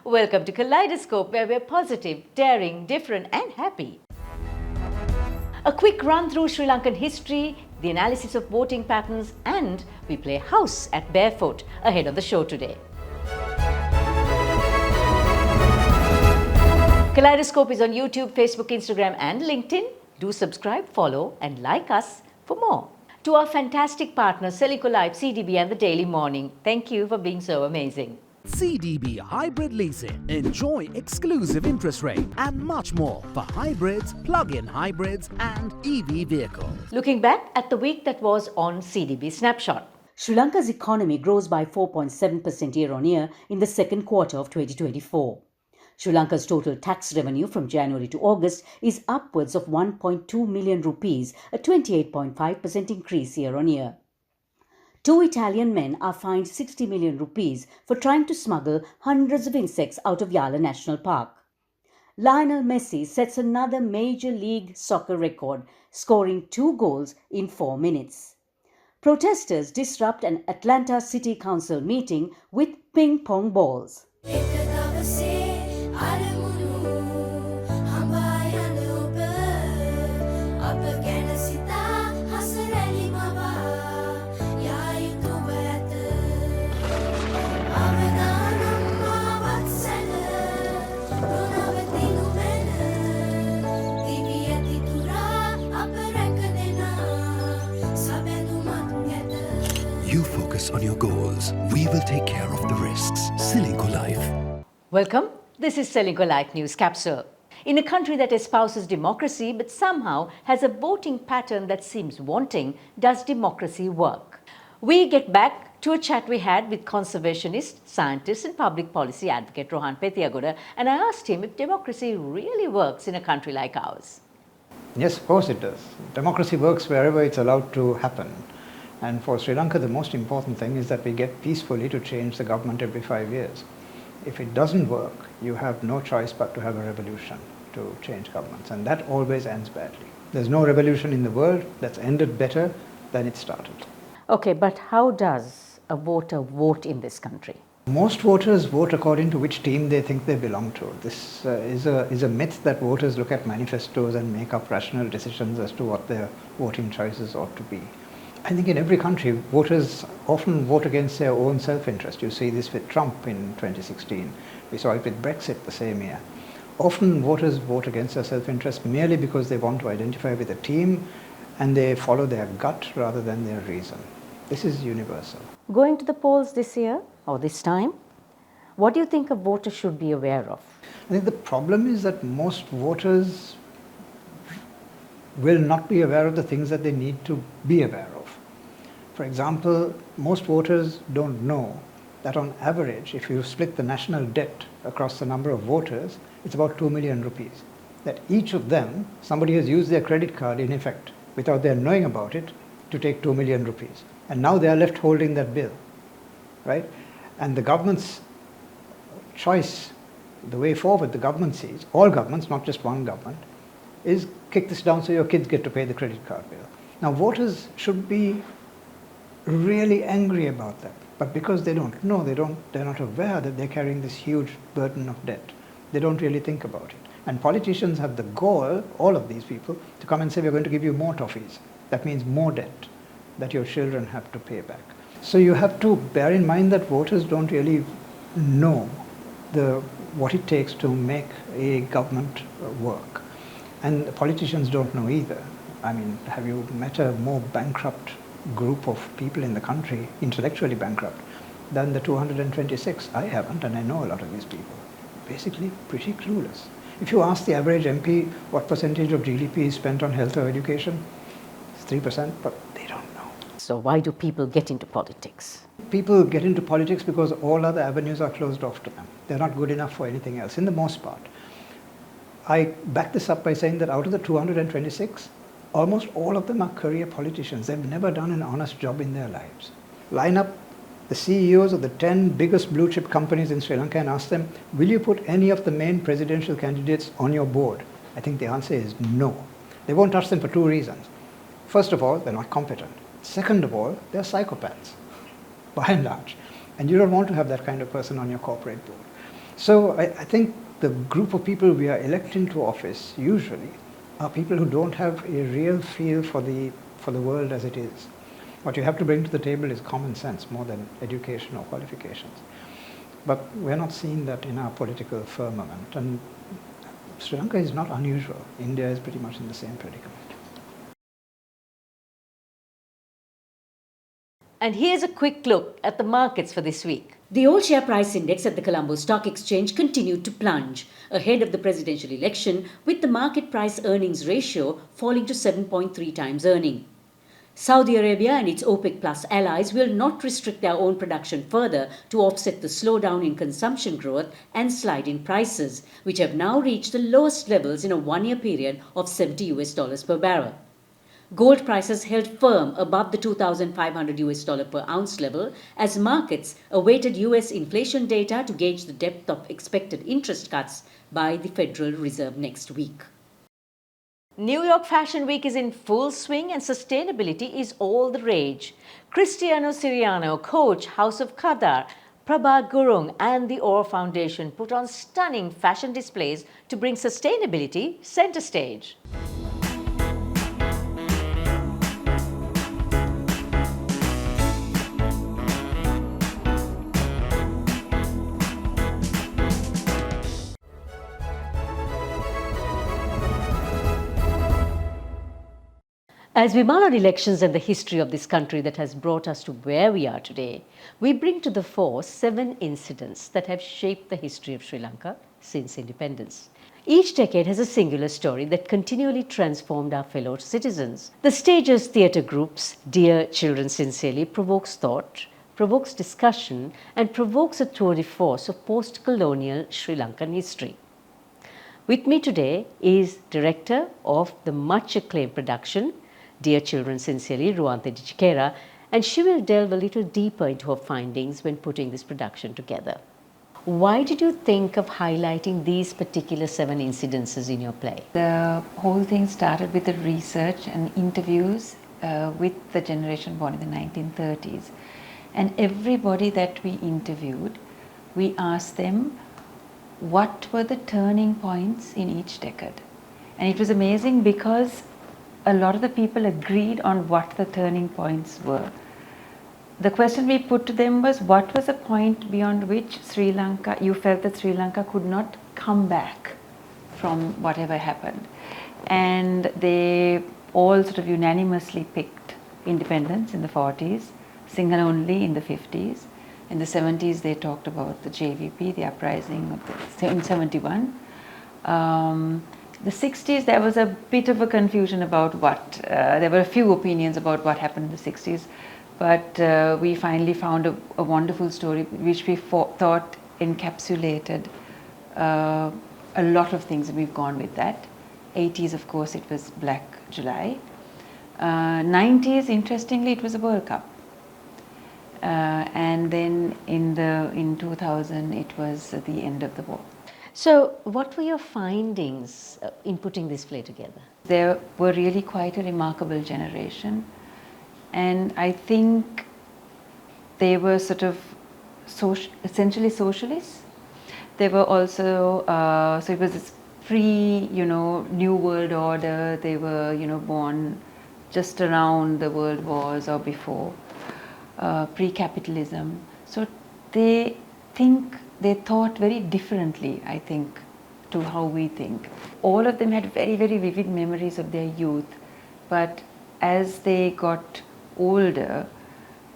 Welcome to Kaleidoscope, where we're positive, daring, different and happy. A quick run through Sri Lankan history, the analysis of voting patterns, and we play house at Barefoot ahead of the show today. Kaleidoscope is on YouTube, Facebook, Instagram and LinkedIn. Do subscribe, follow and like us for more. To our fantastic partners Srilanka Life, CDB and the Daily Morning, thank you for being so amazing. CDB Hybrid Leasing. Enjoy exclusive interest rate and much more for hybrids, plug-in hybrids and EV vehicles. Looking back at the week that was on CDB Snapshot. Sri Lanka's economy grows by 4.7% year-on-year in the second quarter of 2024. Sri Lanka's total tax revenue from January to August is upwards of 1.2 million rupees, a 28.5% increase year-on-year. Two Italian men are fined 60 million rupees for trying to smuggle hundreds of insects out of Yala National Park. Lionel Messi sets another Major League Soccer record, scoring 2 goals in 4 minutes. Protesters disrupt an Atlanta City Council meeting with ping-pong balls. You focus on your goals. We will take care of the risks. Srilanka Life. Welcome. This is Srilanka Life News Capsule. In a country that espouses democracy but somehow has a voting pattern that seems wanting, does democracy work? We get back to a chat we had with conservationist, scientist and public policy advocate Rohan Pethiagoda, and I asked him if democracy really works in a country like ours. Yes, of course it does. Democracy works wherever it's allowed to happen. And for Sri Lanka, the most important thing is that we get peacefully to change the government every 5 years. If it doesn't work, you have no choice but to have a revolution to change governments. And that always ends badly. There's no revolution in the world that's ended better than it started. Okay, but how does a voter vote in this country? Most voters vote according to which team they think they belong to. This is a myth that voters look at manifestos and make up rational decisions as to what their voting choices ought to be. I think in every country, voters often vote against their own self-interest. You see this with Trump in 2016. We saw it with Brexit the same year. Often voters vote against their self-interest merely because they want to identify with a team and they follow their gut rather than their reason. This is universal. Going to the polls this year or this time, what do you think a voter should be aware of? I think the problem is that most voters will not be aware of the things that they need to be aware of. For example, most voters don't know that on average, if you split the national debt across the number of voters, it's about 2 million rupees. That each of them, somebody has used their credit card in effect, without their knowing about it, to take 2 million rupees. And now they are left holding that bill, right? And the government's choice, the way forward the government sees, all governments, not just one government, is kick this down so your kids get to pay the credit card bill. Now voters should be really angry about that, but because they don't know, they're not aware that they're carrying this huge burden of debt. They don't really think about it. And politicians have the gall, all of these people, to come and say, we're going to give you more toffees. That means more debt that your children have to pay back. So you have to bear in mind that voters don't really know what it takes to make a government work. And politicians don't know either. I mean, have you met a more bankrupt group of people in the country, intellectually bankrupt, than the 226? I haven't, and I know a lot of these people. Basically, pretty clueless. If you ask the average MP what percentage of GDP is spent on health or education, it's 3%, but they don't know. So why do people get into politics? People get into politics because all other avenues are closed off to them. They're not good enough for anything else, in the most part. I back this up by saying that out of the 226, almost all of them are career politicians. They've never done an honest job in their lives. Line up the CEOs of the 10 biggest blue chip companies in Sri Lanka and ask them, will you put any of the main presidential candidates on your board? I think the answer is no. They won't touch them for 2 reasons. First of all, they're not competent. Second of all, they're psychopaths, by and large. And you don't want to have that kind of person on your corporate board. So I think the group of people we are electing to office usually are people who don't have a real feel for the world as it is. What you have to bring to the table is common sense more than education or qualifications. But we're not seeing that in our political firmament. And Sri Lanka is not unusual. India is pretty much in the same predicament. And here's a quick look at the markets for this week. The all-share price index at the Colombo Stock Exchange continued to plunge ahead of the presidential election, with the market price earnings ratio falling to 7.3 times earning. Saudi Arabia and its OPEC Plus allies will not restrict their own production further to offset the slowdown in consumption growth and slide in prices, which have now reached the lowest levels in a one-year period of $70 per barrel. Gold prices held firm above the $2,500 per ounce level as markets awaited US inflation data to gauge the depth of expected interest cuts by the Federal Reserve next week. New York Fashion Week is in full swing and sustainability is all the rage. Cristiano Siriano, coach, House of Qadar, Prabha Gurung and the Orr Foundation put on stunning fashion displays to bring sustainability center stage. As we mull on elections and the history of this country that has brought us to where we are today, we bring to the fore 7 incidents that have shaped the history of Sri Lanka since independence. Each decade has a singular story that continually transformed our fellow citizens. The stage's theatre groups, Dear Children Sincerely, provokes thought, provokes discussion, and provokes a tour de force of post-colonial Sri Lankan history. With me today is director of the much acclaimed production, Dear Children Sincerely, Ruante Dicikera, and she will delve a little deeper into her findings when putting this production together. Why did you think of highlighting these particular 7 incidences in your play? The whole thing started with the research and interviews with the generation born in the 1930s. And everybody that we interviewed, we asked them what were the turning points in each decade. And it was amazing because a lot of the people agreed on what the turning points were. The question we put to them was, what was a point beyond which Sri Lanka, you felt that Sri Lanka could not come back from whatever happened? And they all sort of unanimously picked independence in the 40s, Sinhala only in the 50s. In the 70s, they talked about the JVP, the uprising in 71. The 60s, there was a bit of a confusion about what, there were a few opinions about what happened in the 60s, but we finally found a wonderful story which we thought encapsulated a lot of things, and we've gone with that. 80s, of course, it was Black July. 90s, interestingly, it was a World Cup. And then in 2000, it was the end of the war. So, what were your findings in putting this play together? They were really quite a remarkable generation, and I think they were sort of essentially socialists. They were also, so it was this New World Order. They were, born just around the World Wars or before, pre-capitalism. So they thought very differently, I think, to how we think. All of them had very, very vivid memories of their youth, but as they got older,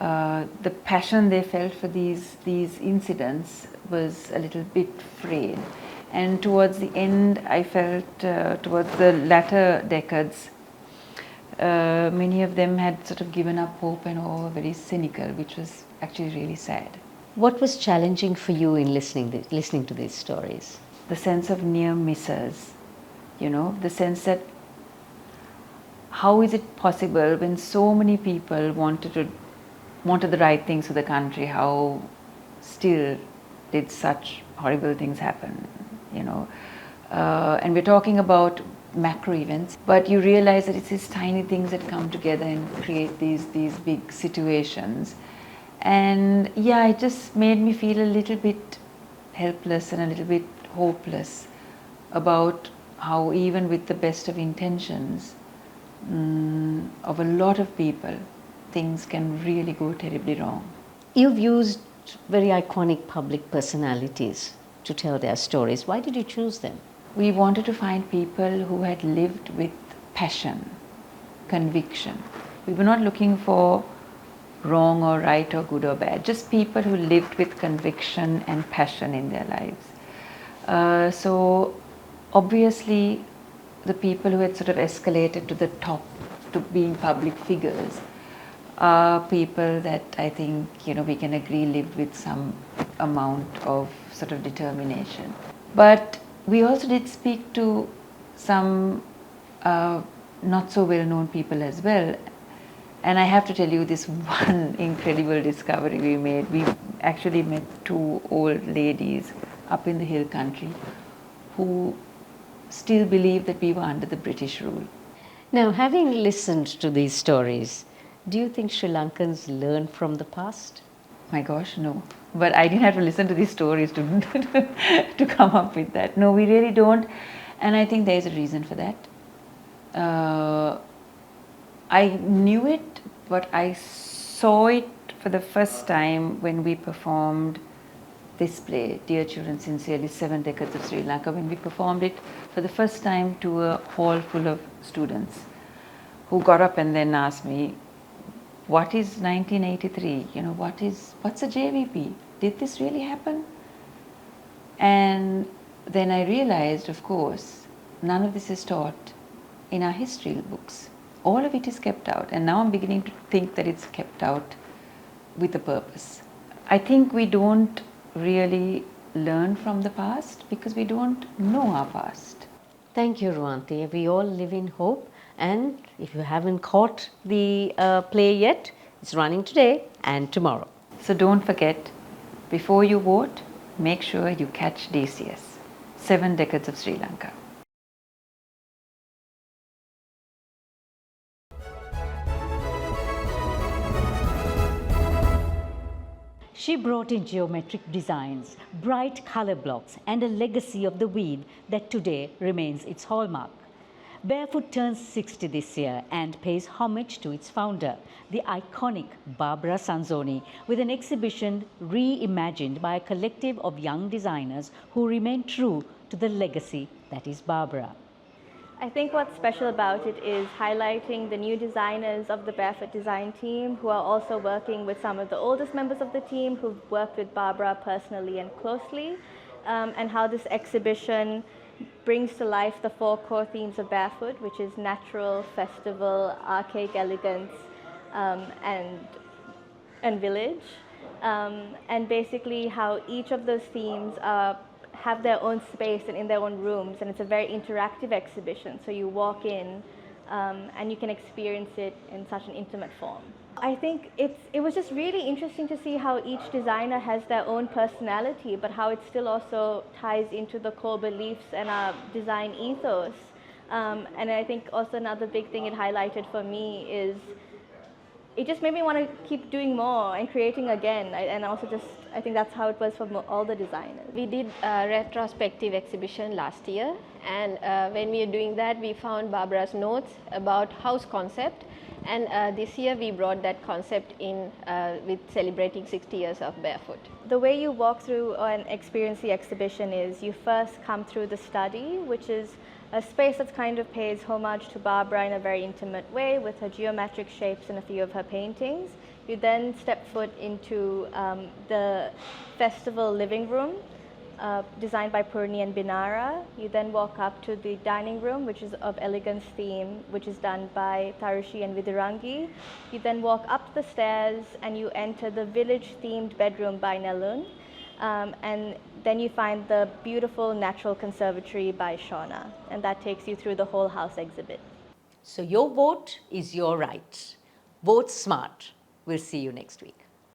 the passion they felt for these incidents was a little bit frayed. And towards the end, I felt, towards the latter decades, many of them had sort of given up hope and were very cynical, which was actually really sad. What was challenging for you in listening to these stories? The sense of near misses, the sense that how is it possible when so many people wanted the right things for the country, how still did such horrible things happen, and we're talking about macro events, but you realize that it's these tiny things that come together and create these big situations. And yeah, it just made me feel a little bit helpless and a little bit hopeless about how even with the best of intentions of a lot of people, things can really go terribly wrong. You've used very iconic public personalities to tell their stories. Why did you choose them? We wanted to find people who had lived with passion, conviction. We were not looking for wrong or right or good or bad, just people who lived with conviction and passion in their lives. So obviously the people who had sort of escalated to the top to being public figures are people that I think we can agree lived with some amount of sort of determination. But we also did speak to some not so well known people as well. And I have to tell you this one incredible discovery we made. We actually met two old ladies up in the hill country who still believe that we were under the British rule. Now, having listened to these stories, do you think Sri Lankans learn from the past? My gosh, no. But I didn't have to listen to these stories to, to come up with that. No, we really don't. And I think there's a reason for that. I knew it, but I saw it for the first time when we performed this play, Dear Children Sincerely, 7 Decades of Sri Lanka, when we performed it for the first time to a hall full of students who got up and then asked me, what is 1983? What's a JVP? Did this really happen? And then I realized, of course, none of this is taught in our history books. All of it is kept out, and now I'm beginning to think that it's kept out with a purpose. I think we don't really learn from the past because we don't know our past. Thank you, Ruanti. We all live in hope, and if you haven't caught the play yet, it's running today and tomorrow. So don't forget, before you vote, make sure you catch DCS, 7 Decades of Sri Lanka. She brought in geometric designs, bright color blocks, and a legacy of the weed that today remains its hallmark. Barefoot turns 60 this year and pays homage to its founder, the iconic Barbara Sanzoni, with an exhibition reimagined by a collective of young designers who remain true to the legacy that is Barbara. I think what's special about it is highlighting the new designers of the Barefoot design team who are also working with some of the oldest members of the team who've worked with Barbara personally and closely, and how this exhibition brings to life the 4 core themes of Barefoot, which is natural, festival, archaic elegance, and village, and basically how each of those themes have their own space and in their own rooms, and it's a very interactive exhibition. So you walk in and you can experience it in such an intimate form. I think it was just really interesting to see how each designer has their own personality, but how it still also ties into the core beliefs and our design ethos. And I think also another big thing it highlighted for me is it just made me want to keep doing more and creating again. And also just, I think that's how it was for all the designers. We did a retrospective exhibition last year, and when we were doing that, we found Barbara's notes about house concept, and this year we brought that concept in with celebrating 60 years of Barefoot. The way you walk through and experience the exhibition is you first come through the study, which is a space that kind of pays homage to Barbara in a very intimate way with her geometric shapes and a few of her paintings. You then step foot into the festival living room, designed by Purni and Binara. You then walk up to the dining room, which is of elegance theme, which is done by Tarushi and Vidirangi. You then walk up the stairs and you enter the village themed bedroom by Nelun. And then you find the beautiful natural conservatory by Shauna, and that takes you through the whole house exhibit. So your vote is your right. Vote smart. We'll see you next week.